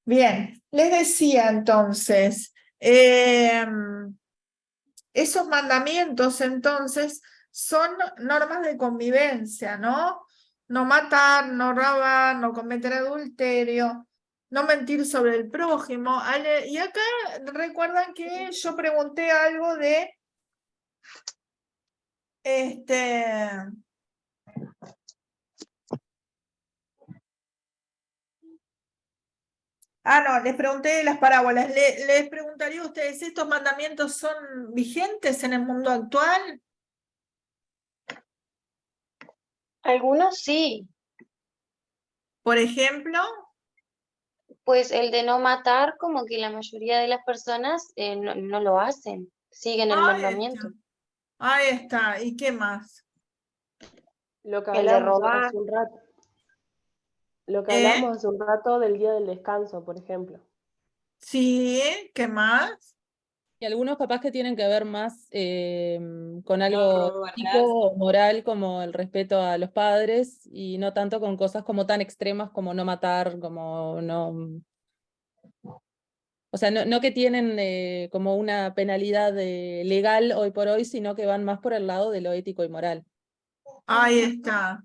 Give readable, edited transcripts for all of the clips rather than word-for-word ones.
Bien, les decía entonces, esos mandamientos entonces son normas de convivencia, ¿no? No matar, no robar, no cometer adulterio, no mentir sobre el prójimo. Y acá recuerdan que yo pregunté algo de este. No, les pregunté de las parábolas. Les preguntaría a ustedes, ¿estos mandamientos son vigentes en el mundo actual? Algunos sí, Por ejemplo, pues el de no matar, como que la mayoría de las personas no lo hacen, siguen el ahí está, mandamiento. ahí está. ¿Y qué más? Lo que El de hablamos robar, hace un rato, lo que ¿Eh? hablamos hace un rato del día del descanso, por ejemplo. Sí, ¿qué más? Y algunos capaz que tienen que ver más con No algo robarás. ético o moral, como el respeto a los padres, y no tanto con cosas como tan extremas como no matar, como no... O sea, no que tienen como una penalidad legal hoy por hoy, sino que van más por el lado de lo ético y moral. Ahí está.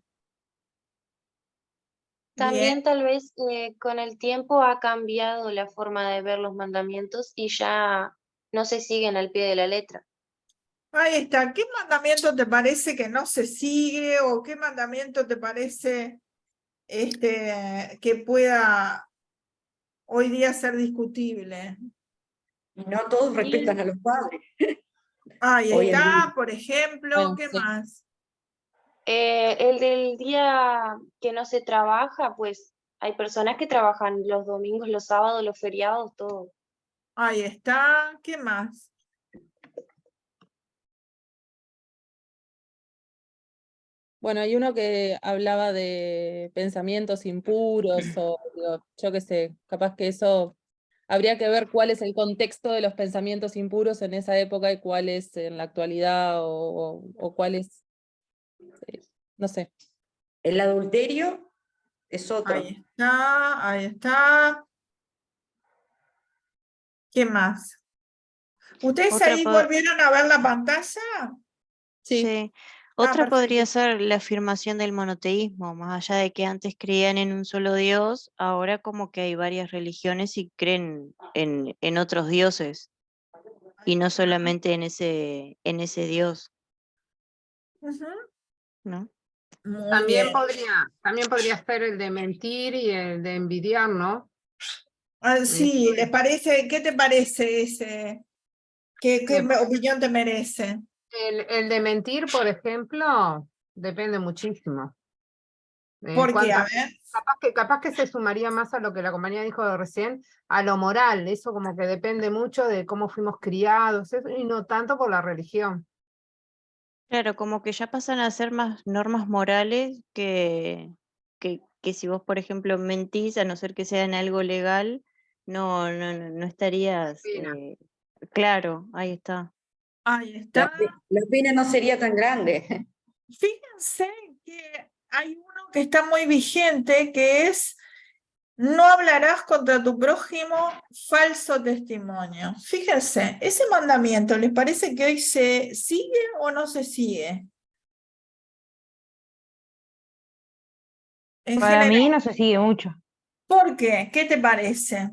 Bien, también tal vez con el tiempo ha cambiado la forma de ver los mandamientos y ya no se siguen al pie de la letra. ahí está. ¿Qué mandamiento te parece que no se sigue o qué mandamiento te parece que pueda hoy día ser discutible? Y no todos respetan a los padres. Ahí Hoy en día. está, por ejemplo, Bueno, ¿qué sí. más? El del día que no se trabaja, pues hay personas que trabajan los domingos, los sábados, los feriados, todo. Ahí está, ¿qué más? Bueno, hay uno que hablaba de pensamientos impuros o digo, yo qué sé, capaz que eso habría que ver cuál es el contexto de los pensamientos impuros en esa época y cuál es en la actualidad o cuál es, no sé. El adulterio es otro. Ahí está, ahí está. ¿Qué más? ¿Ustedes Otra, ahí po- volvieron a ver la pantalla? Sí, sí. Otra podría Perfecto. ser la afirmación del monoteísmo, más allá de que antes creían en un solo Dios, ahora como que hay varias religiones y creen en otros dioses y no solamente en ese Dios, Ujú. ¿no? Muy bien. También podría ser el de mentir y el de envidiar, ¿no? Sí, ¿les parece? ¿Qué te parece ese? ¿Qué Me- opinión te merece? El de mentir, por ejemplo, depende muchísimo. Porque, a Cuántas, ver, capaz que se sumaría más a lo que la compañía dijo recién, a lo moral, eso como que depende mucho de cómo fuimos criados, eso, y no tanto por la religión. Claro, como que ya pasan a ser más normas morales que si vos, por ejemplo, mentís, a no ser que sea en algo legal, no estarías, Pena. claro, ahí está. ahí está. La pena no sería tan grande. Fíjense que hay uno que está muy vigente, que es no hablarás contra tu prójimo falso testimonio. Fíjense, ese mandamiento, ¿les parece que hoy se sigue o no se sigue? En Para general, mí no se sigue mucho. ¿por qué? ¿Qué te parece?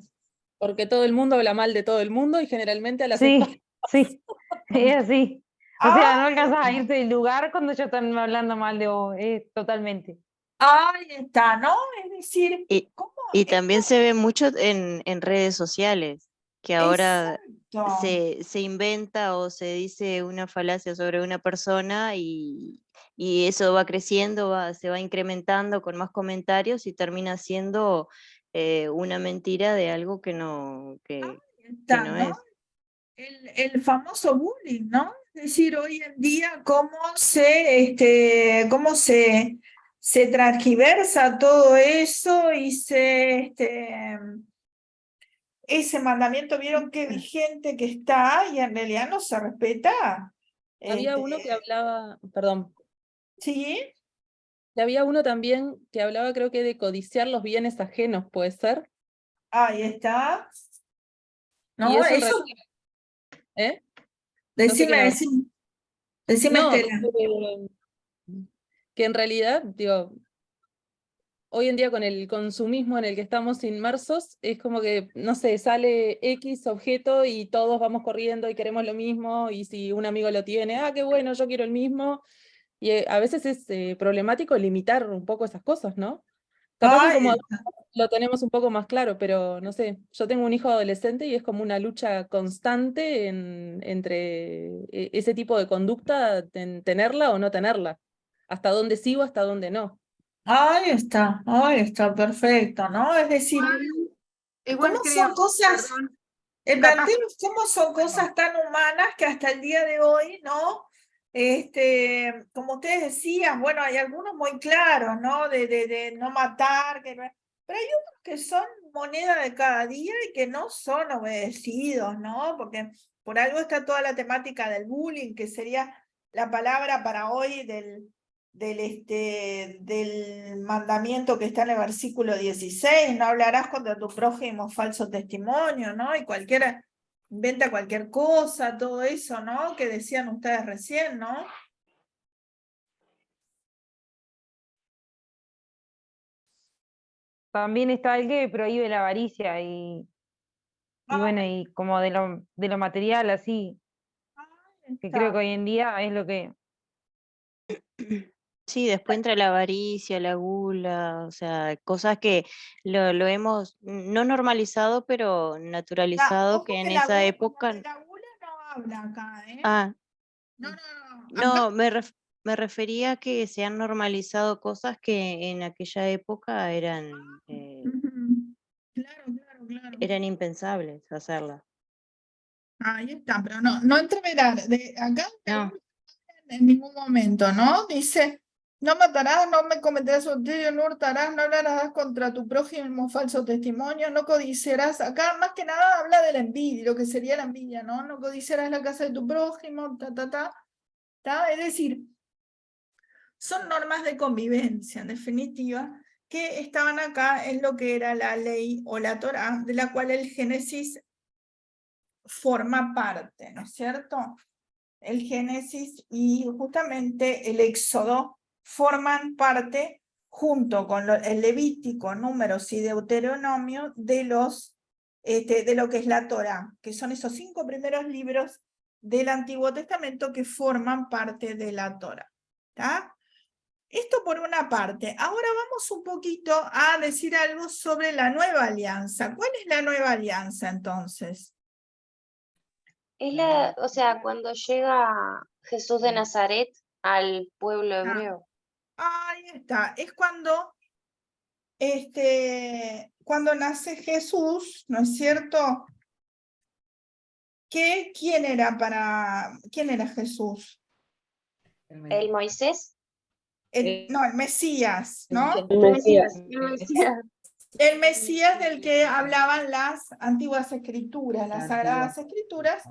porque todo el mundo habla mal de todo el mundo y generalmente a las espaldas. Sí, sí, es así. O sea, no alcanzas a Ay, irte del lugar cuando ya están hablando mal de vos, totalmente. ahí está, ¿no? Es decir, Y, ¿cómo y esto? también se ve mucho en redes sociales, que ahora Exacto. se inventa o se dice una falacia sobre una persona y eso va creciendo, se va incrementando con más comentarios y termina siendo una mentira de algo que Está, no ¿no? es. El famoso bullying, ¿no? Es decir, hoy en día cómo se transgiversa todo eso y ese mandamiento, vieron qué vigente que está y en realidad no se respeta. Había uno que hablaba, perdón, Sí, y había uno también que hablaba creo que de codiciar los bienes ajenos, ¿puede ser? Ahí está. Y No, eso en eso, realidad, ¿eh? No sé qué decime, decime, No, Estela. que en realidad, digo, hoy en día con el consumismo en el que estamos inmersos, es como que, no sé, sale X objeto y todos vamos corriendo y queremos lo mismo, y si un amigo lo tiene, qué bueno, yo quiero el mismo, y a veces es problemático limitar un poco esas cosas, ¿no? Capaz que Ay, como lo tenemos un poco más claro, pero no sé, yo tengo un hijo adolescente y es como una lucha constante entre ese tipo de conducta, tenerla o no tenerla, hasta dónde sigo, hasta dónde no. ahí está, perfecto, ¿no? Es decir, Igual ¿cómo creo, son cosas, perdón, capaz planteemos cómo son cosas tan humanas que hasta el día de hoy, ¿no? Como ustedes decían, bueno, hay algunos muy claros, ¿no? De no matar, pero hay otros que son moneda de cada día y que no son obedecidos, ¿no? Porque por algo está toda la temática del bullying, que sería la palabra para hoy del mandamiento que está en el versículo 16, no hablarás contra tu prójimo falso testimonio, ¿no? Y cualquiera inventa cualquier cosa, todo eso, ¿no? Que decían ustedes recién, ¿no? También está el que prohíbe la avaricia y bueno, y como de lo material así, que creo que hoy en día es lo que... Sí, después entra la avaricia, la gula, o sea, cosas que lo hemos no normalizado, pero naturalizado, Ojo que en que esa de época... la gula no habla acá, ¿eh? Ah, No, no, no. Acá, no, me refería a que se han normalizado cosas que en aquella época ujú. Claro. eran impensables hacerlas. Ahí está, pero no entreverá. Acá de la No, gula en ningún momento, ¿no? Dice, no matarás, no me cometerás adulterio, no hurtarás, no hablarás contra tu prójimo falso testimonio, no codiciarás. Acá más que nada habla de la envidia, lo que sería la envidia, ¿no? No codiciarás la casa de tu prójimo, ta. Es decir, son normas de convivencia, en definitiva, que estaban acá en lo que era la ley o la Torá, de la cual el Génesis forma parte, ¿no es cierto? El Génesis y justamente el Éxodo forman parte, junto con el Levítico, Números y Deuteronomio, de lo que es la Torá, que son esos 5 primeros libros del Antiguo Testamento que forman parte de la Torá. ¿Está? Esto por una parte. Ahora vamos un poquito a decir algo sobre la nueva alianza. ¿Cuál es la nueva alianza entonces? O sea, cuando llega Jesús de Nazaret al pueblo hebreo. Ahí está. Es cuando nace Jesús, ¿no es cierto? ¿Quién era Jesús? El Moisés. No, el Mesías, ¿no? El Mesías. El Mesías. El Mesías del que hablaban las antiguas escrituras, las sagradas escrituras,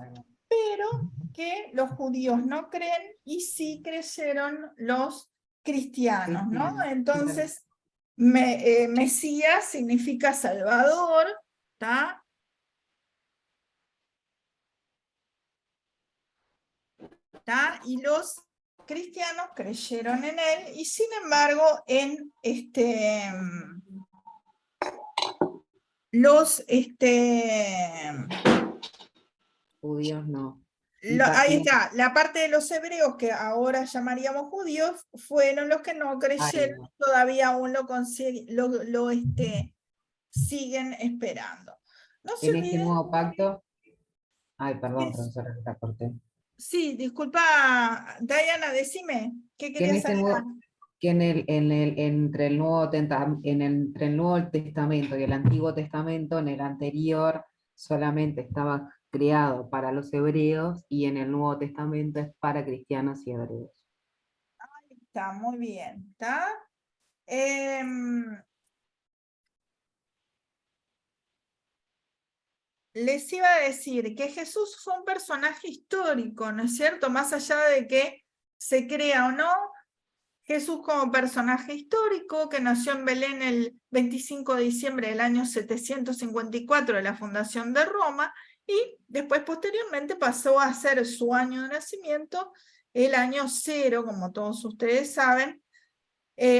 pero que los judíos no creen y sí creyeron los cristianos, ¿no? Entonces, Mesías significa Salvador, ¿está? Y los cristianos creyeron en él y sin embargo los Judíos no. ahí está, la parte de los hebreos que ahora llamaríamos judíos fueron los que no creyeron, no. todavía aún lo siguen esperando. No se En este olviden. nuevo pacto, ay, perdón, es- profesora, que la corté. Sí, disculpa, Diana, decime, ¿qué Que en querías este agregar? nuevo, que entre el entre el Nuevo Testamento y el Antiguo Testamento, en el anterior solamente estaba creado para los hebreos y en el Nuevo Testamento es para cristianos y hebreos. Está muy bien, ¿está? Les iba a decir que Jesús fue un personaje histórico, ¿no es cierto? Más allá de que se crea o no, Jesús como personaje histórico que nació en Belén el 25 de diciembre del año 754 de la fundación de Roma y después posteriormente pasó a ser su año de nacimiento el año 0, como todos ustedes saben,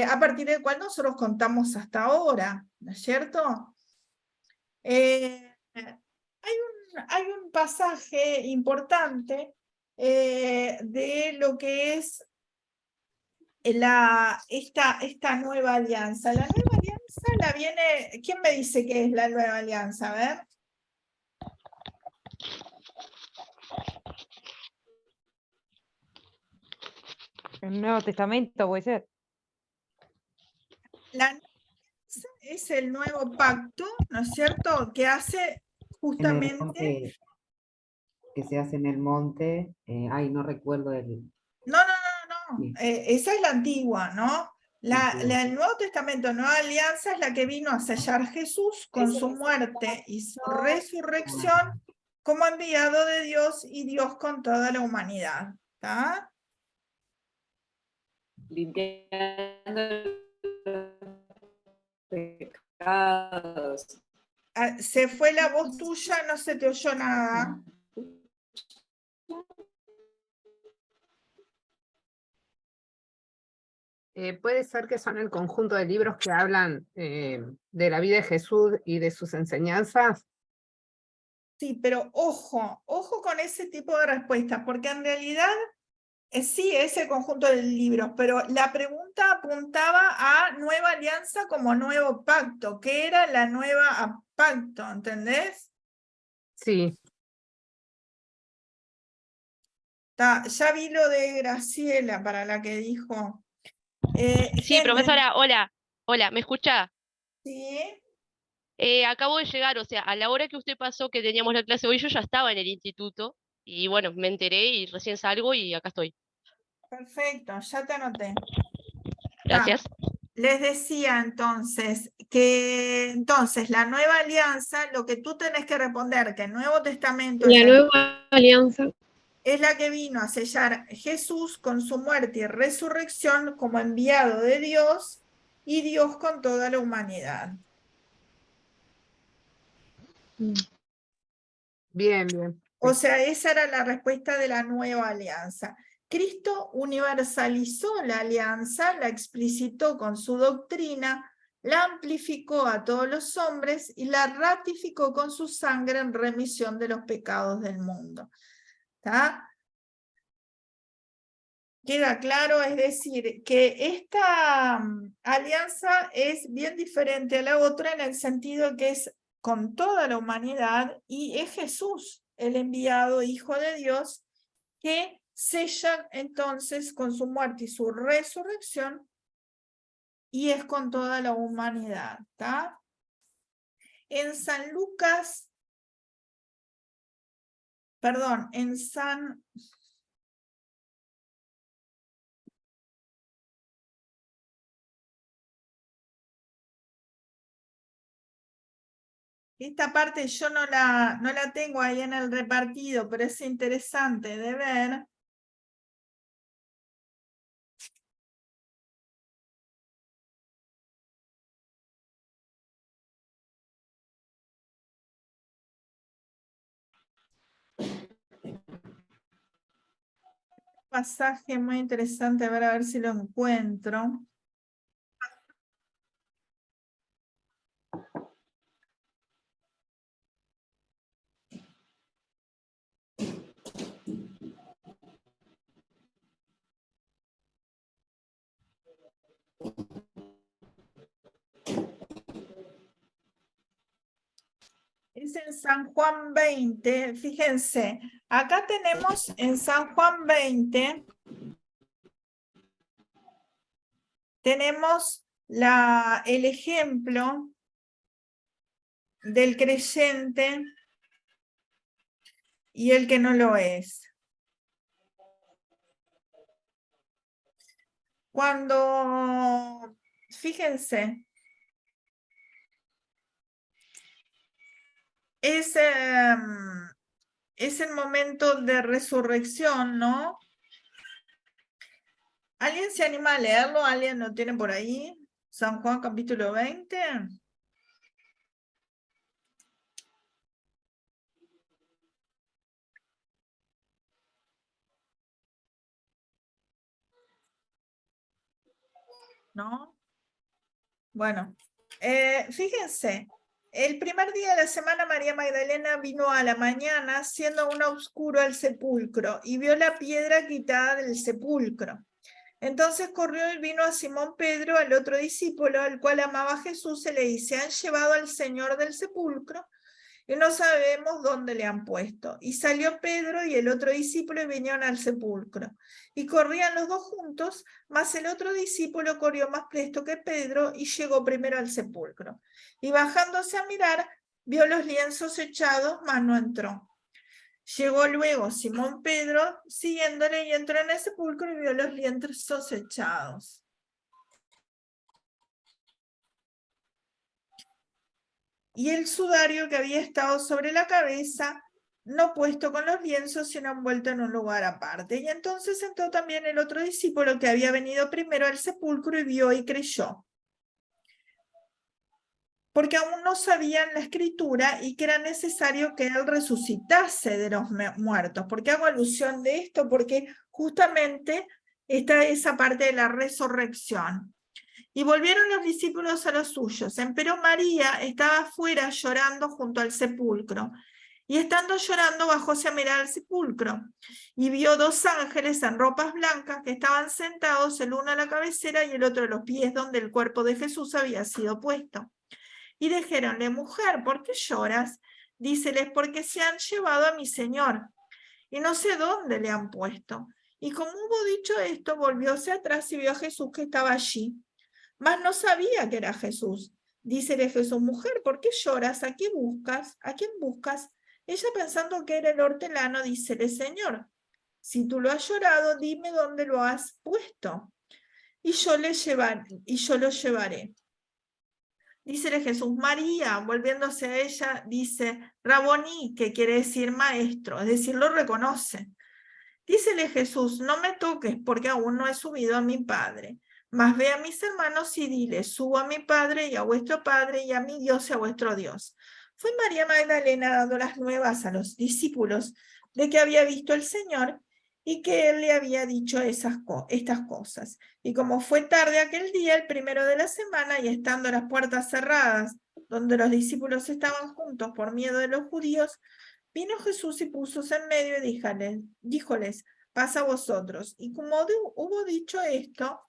a partir del cual nosotros contamos hasta ahora, ¿no es cierto? Hay un pasaje importante de lo que es esta nueva alianza. La nueva alianza la viene, ¿quién me dice qué es la nueva alianza? A ver. El Nuevo Testamento puede ser. La nueva alianza es el nuevo pacto, ¿no es cierto? Que hace En el justamente... monte, que se hace en el monte, ay, no recuerdo el... No. Sí. Esa es la antigua, ¿no? Antigua. El Nuevo Testamento, Nueva Alianza, es la que vino a sellar Jesús con su muerte y su resurrección como enviado de Dios y Dios con toda la humanidad. ¿Está? Limpiando los pecados. Se fue la voz tuya, no se te oyó nada. Puede ser que son el conjunto de libros que hablan de la vida de Jesús y de sus enseñanzas. Sí, pero ojo con ese tipo de respuestas, porque en realidad sí es el conjunto de libros, pero la pregunta apuntaba a Nueva Alianza como nuevo pacto. ¿Qué era la nueva pacto? ¿Entendés? Sí. Ya vi lo de Graciela para la que dijo. Sí, gente, profesora, hola, ¿me escucha? ¿sí? Acabo de llegar, o sea, a la hora que usted pasó que teníamos la clase hoy, yo ya estaba en el instituto y bueno, me enteré y recién salgo y acá estoy. Perfecto, ya te anoté. Gracias. Les decía entonces que entonces la nueva alianza, lo que tú tenés que responder, que el Nuevo Testamento La nueva alianza. es la que vino a sellar Jesús con su muerte y resurrección como enviado de Dios y Dios con toda la humanidad. Bien. O sea, esa era la respuesta de la nueva alianza. Cristo universalizó la alianza, la explicitó con su doctrina, la amplificó a todos los hombres y la ratificó con su sangre en remisión de los pecados del mundo. ¿Está? ¿Queda claro? Es decir, que esta alianza es bien diferente a la otra en el sentido que es con toda la humanidad y es Jesús, el enviado Hijo de Dios, que sella entonces con su muerte y su resurrección y es con toda la humanidad. ¿Está? En San Lucas, perdón, en San... Esta parte yo no la tengo ahí en el repartido, pero es interesante de ver. Pasaje muy interesante, a ver si lo encuentro. Es en San Juan 20, fíjense, acá tenemos en San Juan 20, tenemos el ejemplo del creyente y el que no lo es. Cuando, fíjense, es el momento de resurrección, ¿no? ¿Alguien se anima a leerlo? ¿Alguien lo tiene por ahí? San Juan capítulo 20. ¿No? Bueno, fíjense, el primer día de la semana María Magdalena vino a la mañana, siendo aún oscuro al sepulcro, y vio la piedra quitada del sepulcro. Entonces corrió y vino a Simón Pedro, al otro discípulo, al cual amaba Jesús, y le dice: han llevado al Señor del sepulcro, y no sabemos dónde le han puesto. Y salió Pedro y el otro discípulo y vinieron al sepulcro. Y corrían los dos juntos, mas el otro discípulo corrió más presto que Pedro y llegó primero al sepulcro. Y bajándose a mirar, vio los lienzos echados, mas no entró. Llegó luego Simón Pedro, siguiéndole, y entró en el sepulcro y vio los lienzos echados. Y el sudario que había estado sobre la cabeza, no puesto con los lienzos, sino envuelto en un lugar aparte. Y entonces entró también el otro discípulo que había venido primero al sepulcro y vio y creyó. Porque aún no sabían la escritura y que era necesario que él resucitase de los muertos. ¿Por qué hago alusión de esto? Porque justamente está esa parte de la resurrección. Y volvieron los discípulos a los suyos. Empero María estaba afuera llorando junto al sepulcro. Y estando llorando, bajóse a mirar al sepulcro. Y vio dos ángeles en ropas blancas que estaban sentados, el uno a la cabecera y el otro a los pies, donde el cuerpo de Jesús había sido puesto. Y dijéronle: mujer, ¿por qué lloras? Díceles: porque se han llevado a mi Señor, y no sé dónde le han puesto. Y como hubo dicho esto, volvióse atrás y vio a Jesús que estaba allí, mas no sabía que era Jesús. Dícele Jesús: mujer, ¿por qué lloras? ¿A qué buscas? ¿A quién buscas? Ella, pensando que era el hortelano, dícele: Señor, si tú lo has llorado, dime dónde lo has puesto, y yo lo llevaré. Dícele Jesús: María. Volviéndose a ella, dice: Raboní, que quiere decir maestro, es decir, lo reconoce. Dícele Jesús: no me toques, porque aún no he subido a mi Padre. Mas ve a mis hermanos y dile: subo a mi Padre y a vuestro Padre, y a mi Dios y a vuestro Dios. Fue María Magdalena dando las nuevas a los discípulos de que había visto el Señor y que él le había dicho estas cosas. Y como fue tarde aquel día, el primero de la semana, y estando las puertas cerradas, donde los discípulos estaban juntos por miedo de los judíos, vino Jesús y púsose en medio y díjoles: pasa a vosotros. Y como hubo dicho esto,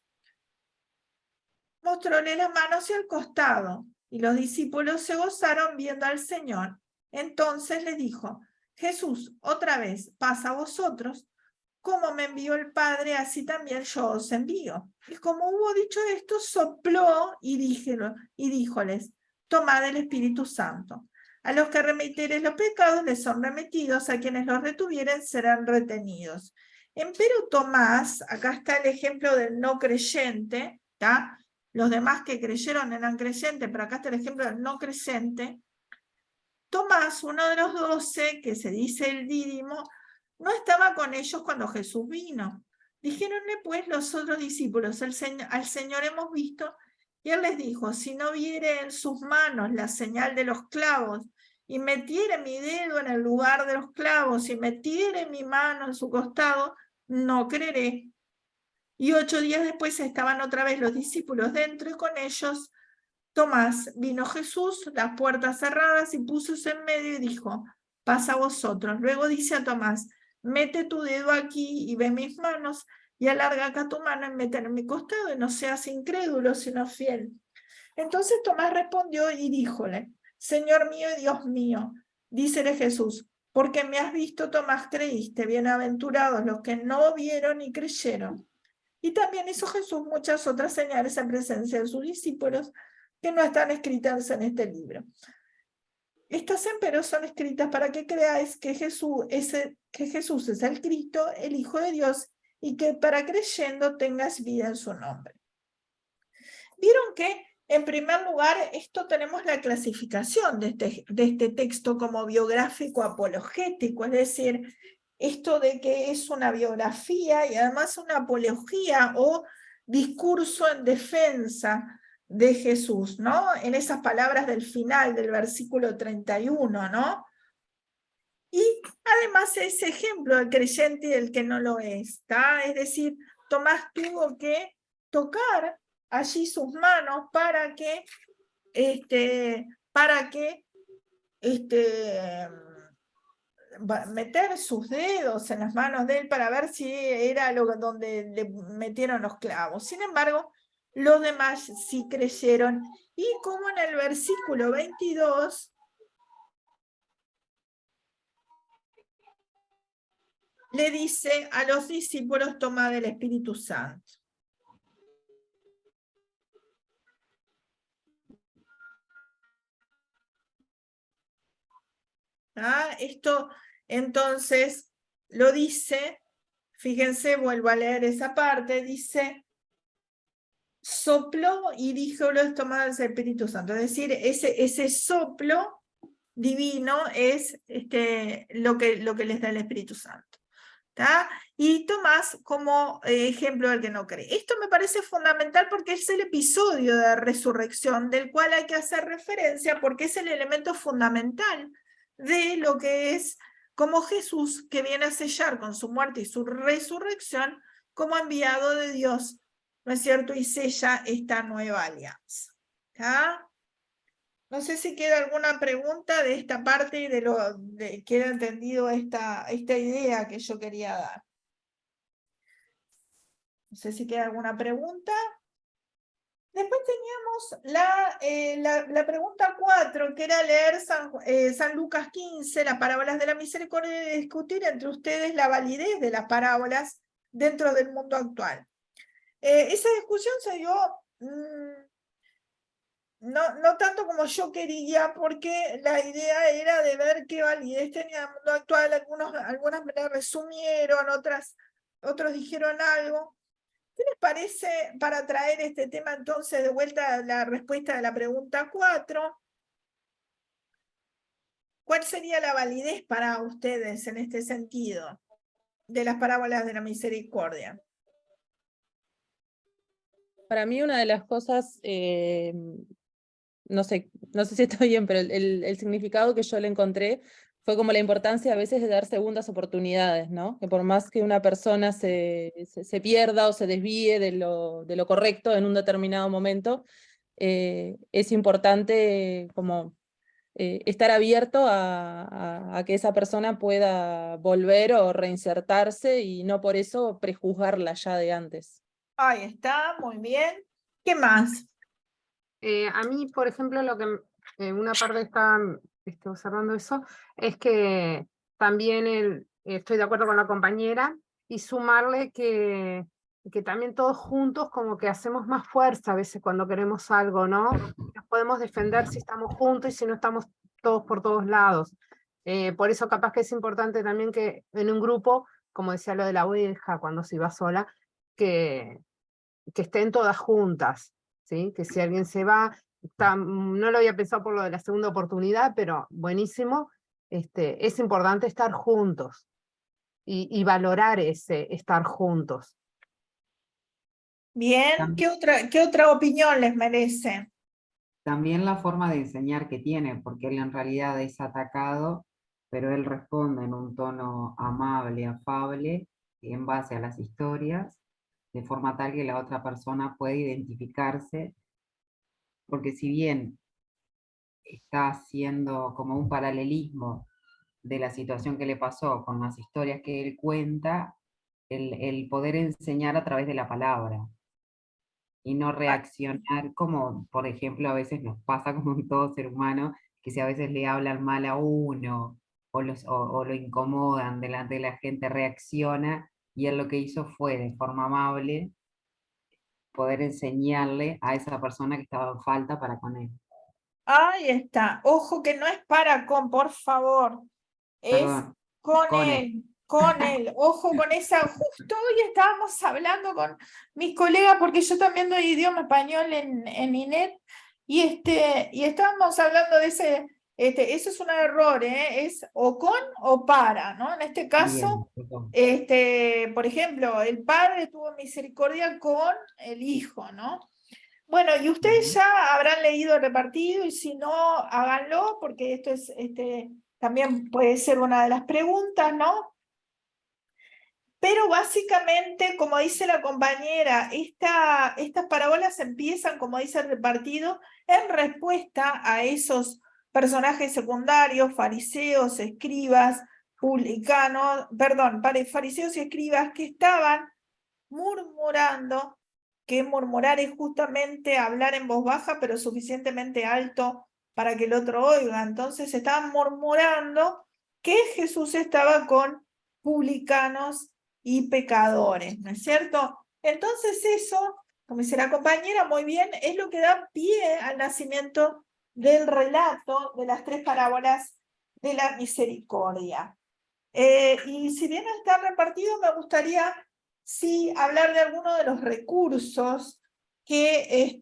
mostróle las manos y el costado. Y los discípulos se gozaron viendo al Señor. Entonces les dijo: Jesús, otra vez, pasa a vosotros. Como me envió el Padre, así también yo os envío. Y como hubo dicho esto, sopló y díjoles: tomad el Espíritu Santo. A los que remitieres los pecados les son remitidos, a quienes los retuvieren serán retenidos. Empero Tomás, acá está el ejemplo del no creyente, ¿tá? Los demás que creyeron eran creyentes, pero acá está el ejemplo del no creyente. Tomás, uno de los 12, que se dice el dídimo, no estaba con ellos cuando Jesús vino. Dijéronle pues los otros discípulos: al Señor hemos visto. Y él les dijo: si no viere en sus manos la señal de los clavos, y metiere mi dedo en el lugar de los clavos, y metiere mi mano en su costado, no creeré. Y 8 días después estaban otra vez los discípulos dentro, y con ellos Tomás. Vino Jesús, las puertas cerradas, y púsose en medio y dijo: pasa a vosotros. Luego dice a Tomás: mete tu dedo aquí y ve mis manos, y alarga acá tu mano y mete en mi costado, y no seas incrédulo, sino fiel. Entonces Tomás respondió y díjole: Señor mío y Dios mío. Dícele Jesús: porque me has visto, Tomás, creíste. Bienaventurados los que no vieron y creyeron. Y también hizo Jesús muchas otras señales en presencia de sus discípulos, que no están escritas en este libro. Estas empero son escritas para que creáis que Jesús es el Cristo, el Hijo de Dios, y que para creyendo tengas vida en su nombre. Vieron que, en primer lugar, esto tenemos la clasificación de este texto como biográfico apologético, es decir, esto de que es una biografía y además una apología o discurso en defensa de Jesús, ¿no? En esas palabras del final del versículo 31, ¿no? Y además ese ejemplo del creyente y del que no lo es, ¿tá? Es decir, Tomás tuvo que tocar allí sus manos para que meter sus dedos en las manos de él para ver si era donde le metieron los clavos. Sin embargo, los demás sí creyeron. Y como en el versículo 22, le dice a los discípulos: tomad el Espíritu Santo. Esto entonces lo dice, fíjense, vuelvo a leer esa parte, dice: sopló y dijo: tomad el Espíritu Santo. Es decir, ese soplo divino es lo que les da el Espíritu Santo. ¿Tá? Y Tomás como ejemplo del que no cree. Esto me parece fundamental porque es el episodio de resurrección del cual hay que hacer referencia porque es el elemento fundamental de lo que es como Jesús, que viene a sellar con su muerte y su resurrección como enviado de Dios, ¿no es cierto? Y sella esta nueva alianza. ¿Tá? No sé si queda alguna pregunta de esta parte y de queda entendido esta idea que yo quería dar. No sé si queda alguna pregunta. Después teníamos la pregunta 4, que era leer San Lucas 15, las parábolas de la misericordia, y discutir entre ustedes la validez de las parábolas dentro del mundo actual. Esa discusión se dio no tanto como yo quería, porque la idea era de ver qué validez tenía el mundo actual. Algunas me la resumieron, otros dijeron algo. ¿Qué les parece para traer este tema entonces de vuelta a la respuesta de la pregunta 4? ¿Cuál sería la validez para ustedes en este sentido de las parábolas de la misericordia? Para mí una de las cosas, no sé si está bien, pero el significado que yo le encontré fue como la importancia a veces de dar segundas oportunidades, ¿no? Que por más que una persona se pierda o se desvíe de lo correcto en un determinado momento, es importante como estar abierto a que esa persona pueda volver o reinsertarse y no por eso prejuzgarla ya de antes. Ahí está, muy bien. ¿Qué más? A mí, por ejemplo, lo que una parte está observando eso, es que también estoy de acuerdo con la compañera, y sumarle que también todos juntos como que hacemos más fuerza a veces cuando queremos algo, ¿no? Nos podemos defender si estamos juntos y si no estamos todos por todos lados. Por eso capaz que es importante también que en un grupo, como decía lo de la oveja cuando se iba sola, que estén todas juntas, ¿sí? Que si alguien se va, no lo había pensado por lo de la segunda oportunidad, pero buenísimo, es importante estar juntos y valorar ese estar juntos. Bien, ¿qué otra opinión les merece? También la forma de enseñar que tiene, porque él en realidad es atacado, pero él responde en un tono amable, afable, en base a las historias, de forma tal que la otra persona puede identificarse, porque si bien está haciendo como un paralelismo de la situación que le pasó con las historias que él cuenta, el poder enseñar a través de la palabra, y no reaccionar como, por ejemplo, a veces nos pasa como en todo ser humano, que si a veces le hablan mal a uno, o lo incomodan delante de la gente, reacciona, y él lo que hizo fue, de forma amable, poder enseñarle a esa persona que estaba en falta para con él. Ahí está. Ojo que no es para con, por favor. Es Perdón, con con él. Con él. Ojo con esa. Justo hoy estábamos hablando con mis colegas, porque yo también doy idioma español en INET, y estábamos hablando de Eso es un error, es o con o para, ¿no? En este caso, Bien, perdón. por ejemplo, el padre tuvo misericordia con el hijo, ¿no? Bueno, y ustedes Ujú. ya habrán leído el repartido, y si no, háganlo, porque esto es, también puede ser una de las preguntas, ¿no? Pero básicamente, como dice la compañera, estas parábolas empiezan, como dice el repartido, en respuesta a esos personajes secundarios, fariseos, escribas, publicanos, perdón, fariseos y escribas que estaban murmurando, que murmurar es justamente hablar en voz baja, pero suficientemente alto para que el otro oiga. Entonces estaban murmurando que Jesús estaba con publicanos y pecadores, ¿no es cierto? Entonces eso, como dice la compañera muy bien, es lo que da pie al nacimiento del relato de las 3 parábolas de la misericordia. Y si bien está repartido, me gustaría sí hablar de algunos de los recursos que,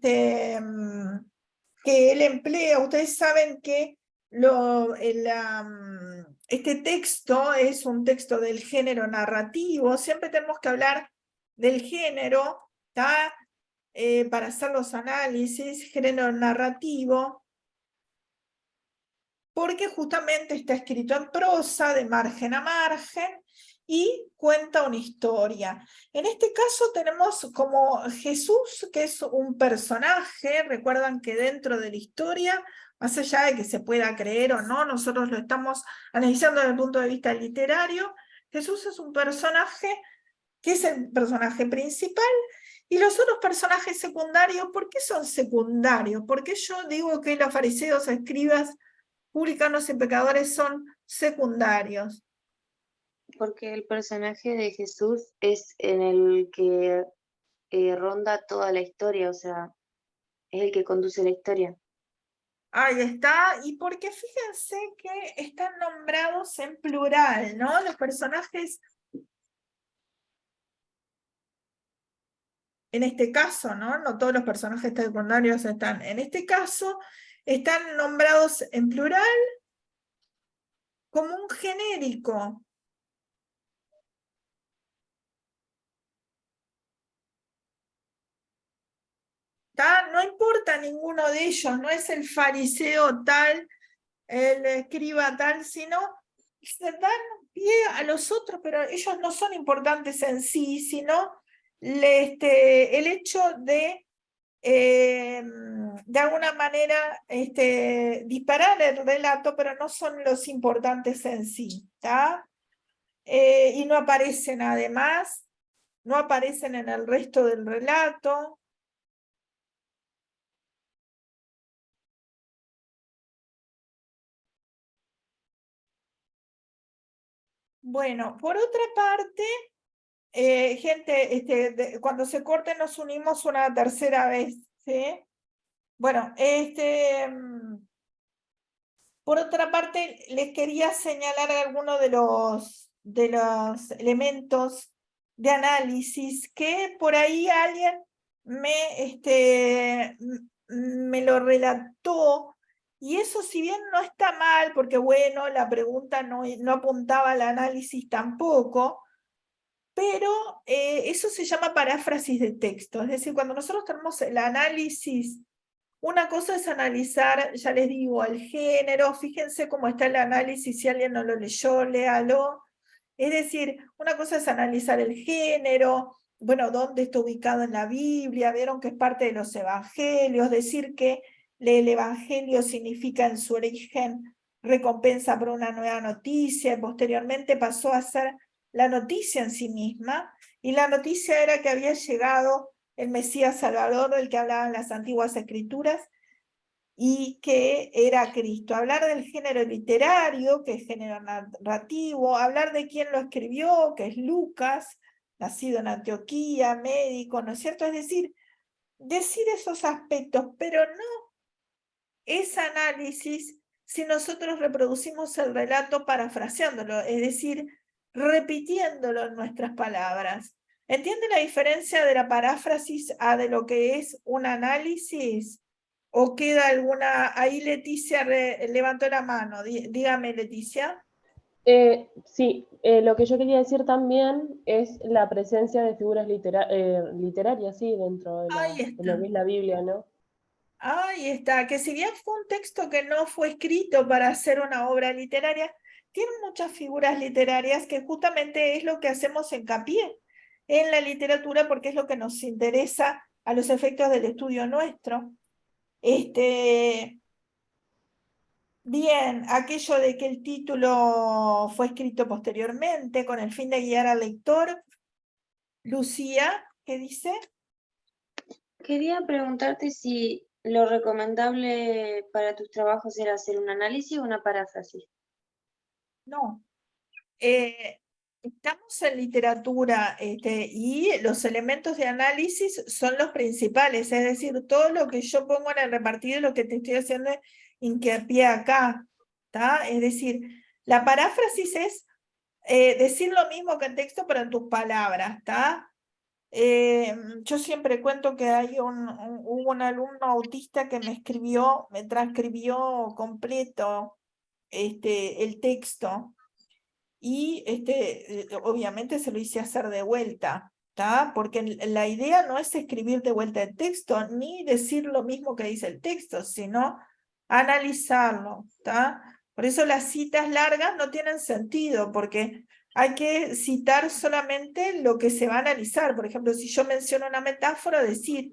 que él emplea. Ustedes saben que este texto es un texto del género narrativo. Siempre tenemos que hablar del género, ¿tá? Para hacer los análisis, género narrativo, porque justamente está escrito en prosa, de margen a margen, y cuenta una historia. En este caso tenemos como Jesús, que es un personaje. Recuerdan que dentro de la historia, más allá de que se pueda creer o no, nosotros lo estamos analizando desde el punto de vista literario. Jesús es un personaje que es el personaje principal, y los otros personajes secundarios, ¿por qué son secundarios? Porque yo digo que los fariseos, escribas, publicanos y pecadores son secundarios. Porque el personaje de Jesús es en el que ronda toda la historia, o sea, es el que conduce la historia. Ahí está, y porque fíjense que están nombrados en plural, ¿no? Los personajes, en este caso, ¿no? No todos los personajes secundarios están, en este caso, están nombrados en plural como un genérico. ¿Tá? No importa ninguno de ellos, no es el fariseo tal, el escriba tal, sino se dan pie a los otros, pero ellos no son importantes en sí, sino el hecho de alguna manera disparar el relato, pero no son los importantes en sí, ¿tá? Y no aparecen además, no aparecen en el resto del relato. Bueno, por otra parte, gente, cuando se corte nos unimos una tercera vez, ¿sí? Bueno, por otra parte, les quería señalar algunos de los elementos de análisis que por ahí alguien me lo relató, y eso, si bien no está mal, porque bueno, la pregunta no apuntaba al análisis tampoco, pero eso se llama paráfrasis de texto. Es decir, cuando nosotros tenemos el análisis, una cosa es analizar, ya les digo, el género. Fíjense cómo está el análisis, si alguien no lo leyó, léalo. Es decir, una cosa es analizar el género, bueno, dónde está ubicado en la Biblia, vieron que es parte de los evangelios, decir que el evangelio significa en su origen recompensa por una nueva noticia, y posteriormente pasó a ser la noticia en sí misma, y la noticia era que había llegado el Mesías Salvador del que hablaban las antiguas escrituras, y que era Cristo. Hablar del género literario, que es género narrativo, hablar de quién lo escribió, que es Lucas, nacido en Antioquía, médico, ¿no es cierto? Es decir esos aspectos, pero no es análisis si nosotros reproducimos el relato parafraseándolo, es decir, repitiéndolo en nuestras palabras. ¿Entiende la diferencia de la paráfrasis a de lo que es un análisis? ¿O queda alguna? Ahí Leticia levantó la mano. Dígame, Leticia. Sí, lo que yo quería decir también es la presencia de figuras literarias, sí, dentro de Ahí de lo está. que es la Biblia, ¿no? Ahí está, que si bien fue un texto que no fue escrito para hacer una obra literaria, tiene muchas figuras literarias que justamente es lo que hacemos hincapié en la literatura porque es lo que nos interesa a los efectos del estudio nuestro. Bien, aquello de que el título fue escrito posteriormente con el fin de guiar al lector. Lucía, ¿qué dice? Quería preguntarte si lo recomendable para tus trabajos era hacer un análisis o una paráfrasis. No. Estamos en literatura y los elementos de análisis son los principales, es decir, todo lo que yo pongo en el repartido es lo que te estoy haciendo hincapié acá, ¿tá? Es decir, la paráfrasis es decir lo mismo que en texto, pero en tus palabras, ¿tá? Yo siempre cuento que hay hubo un alumno autista que me transcribió completo el texto. Y obviamente se lo hice hacer de vuelta, ¿tá? Porque la idea no es escribir de vuelta el texto, ni decir lo mismo que dice el texto, sino analizarlo, ¿tá? Por eso las citas largas no tienen sentido, porque hay que citar solamente lo que se va a analizar. Por ejemplo, si yo menciono una metáfora, decir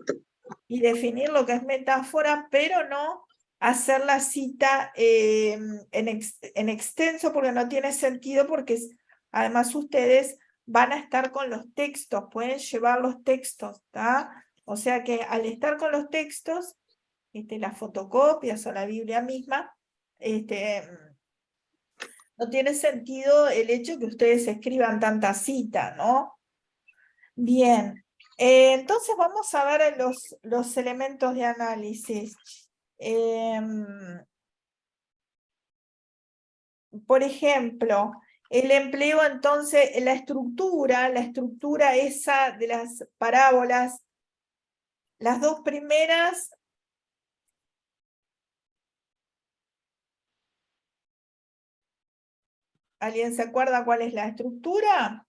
y definir lo que es metáfora, pero no hacer la cita en extenso porque no tiene sentido, porque además ustedes van a estar con los textos, pueden llevar los textos, ¿tá? O sea que al estar con los textos, las fotocopias o la Biblia misma, no tiene sentido el hecho que ustedes escriban tanta cita, ¿no? Bien, entonces vamos a ver los elementos de análisis. Por ejemplo, el empleo entonces, la estructura esa de las parábolas, las dos primeras, ¿alguien se acuerda cuál es la estructura?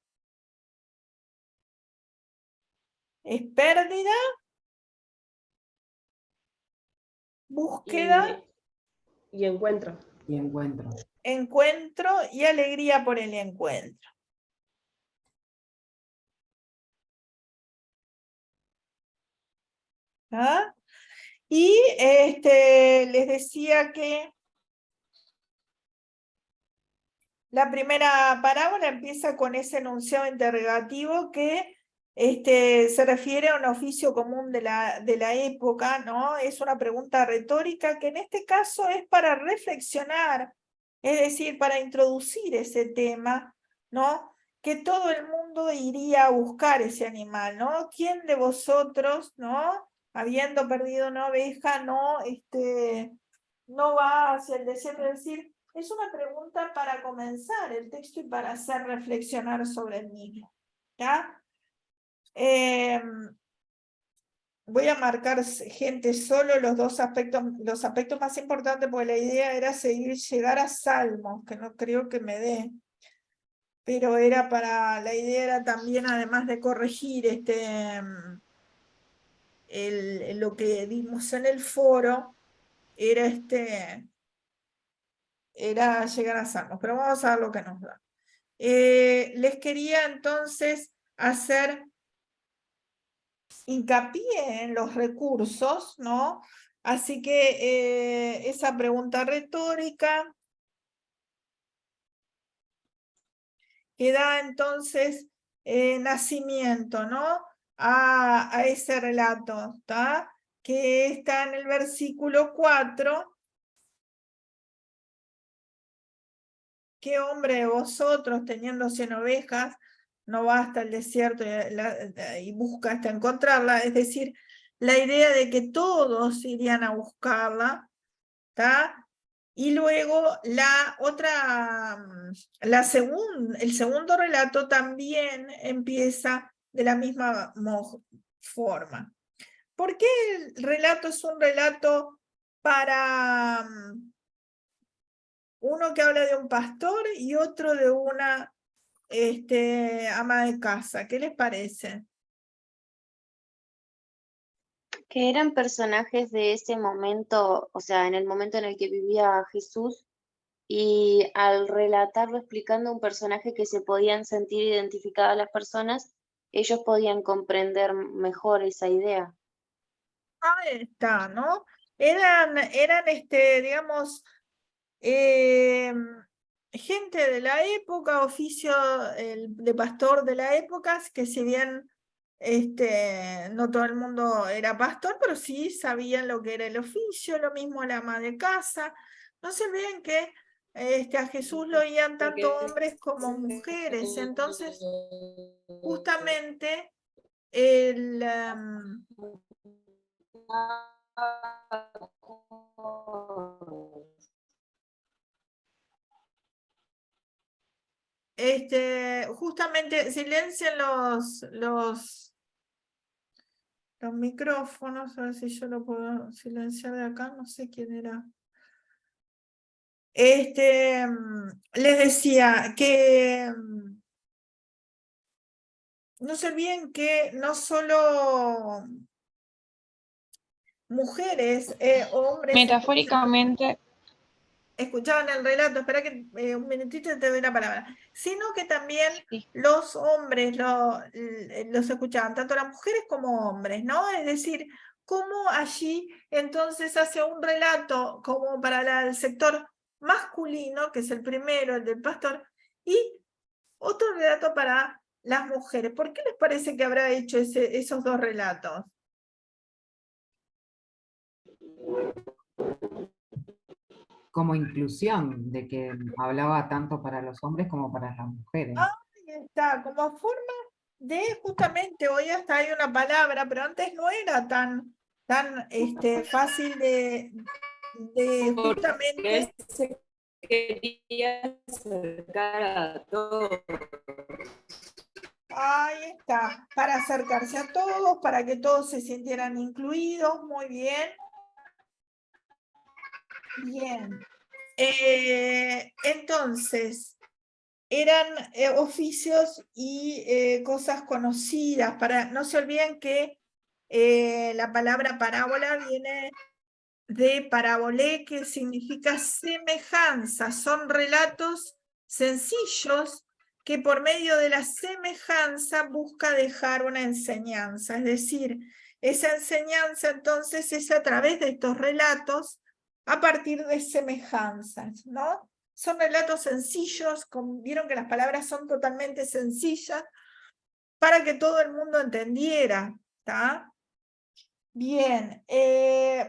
Es pérdida, búsqueda, Y encuentro. Y encuentro. encuentro y alegría por el encuentro. ¿Ah? Y les decía que la primera parábola empieza con ese enunciado interrogativo que se refiere a un oficio común de la época, ¿no? Es una pregunta retórica que en este caso es para reflexionar, es decir, para introducir ese tema, ¿no? Que todo el mundo iría a buscar ese animal, ¿no? ¿Quién de vosotros, ¿no? Habiendo perdido una oveja, no va hacia el desierto? Es decir, es una pregunta para comenzar el texto y para hacer reflexionar sobre el mismo. ¿Ya? Voy a marcar, gente, solo los aspectos más importantes, porque la idea era llegar a Salmos, que no creo que me dé. Pero la idea era también, además de corregir lo que dimos en el foro, era llegar a Salmos, pero vamos a ver lo que nos da. Les quería entonces hacer hincapié en los recursos, ¿no? Así que esa pregunta retórica que da entonces nacimiento, ¿no? A ese relato, ¿tá? Que está en el versículo 4. ¿Qué hombre de vosotros, teniendo 100 ovejas, no va hasta el desierto y busca hasta encontrarla? Es decir, la idea de que todos irían a buscarla, ¿tá? Y luego el segundo relato también empieza de la misma forma. ¿Por qué el relato es un relato para uno que habla de un pastor y otro de una ama de casa. ¿Qué les parece? Que eran personajes de ese momento, o sea, en el momento en el que vivía Jesús, y al relatarlo explicando un personaje que se podían sentir identificadas las personas, ellos podían comprender mejor esa idea. Ahí está, ¿no? Eran digamos, gente de la época, oficio de pastor de la época, que si bien no todo el mundo era pastor, pero sí sabían lo que era el oficio, lo mismo la ama de casa. No se olviden que a Jesús lo oían tanto hombres como mujeres, entonces justamente el... justamente silencien los micrófonos, a ver si yo lo puedo silenciar de acá, no sé quién era. Les decía que no se olviden que no solo mujeres o hombres Metafóricamente, escuchaban el relato, espera que un minutito y te doy la palabra, sino que también sí. los hombres los escuchaban, tanto las mujeres como hombres, ¿no? Es decir, cómo allí entonces hace un relato como para el sector masculino, que es el primero, el del pastor, y otro relato para las mujeres. ¿Por qué les parece que habrá hecho esos dos relatos? Como inclusión, de que hablaba tanto para los hombres como para las mujeres. Ahí está, como forma de justamente, hoy hasta hay una palabra, pero antes no era tan fácil de justamente... Porque se quería acercar a todos. Ahí está, para acercarse a todos, para que todos se sintieran incluidos, muy bien. Bien. Entonces, eran oficios y cosas conocidas. No se olviden que la palabra parábola viene de parabolé, que significa semejanza. Son relatos sencillos que por medio de la semejanza busca dejar una enseñanza. Es decir, esa enseñanza entonces es a través de estos relatos a partir de semejanzas, ¿no? Son relatos sencillos, vieron que las palabras son totalmente sencillas, para que todo el mundo entendiera, ¿está? Bien,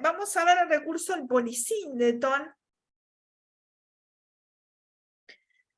vamos a ver el recurso del polysíndeton,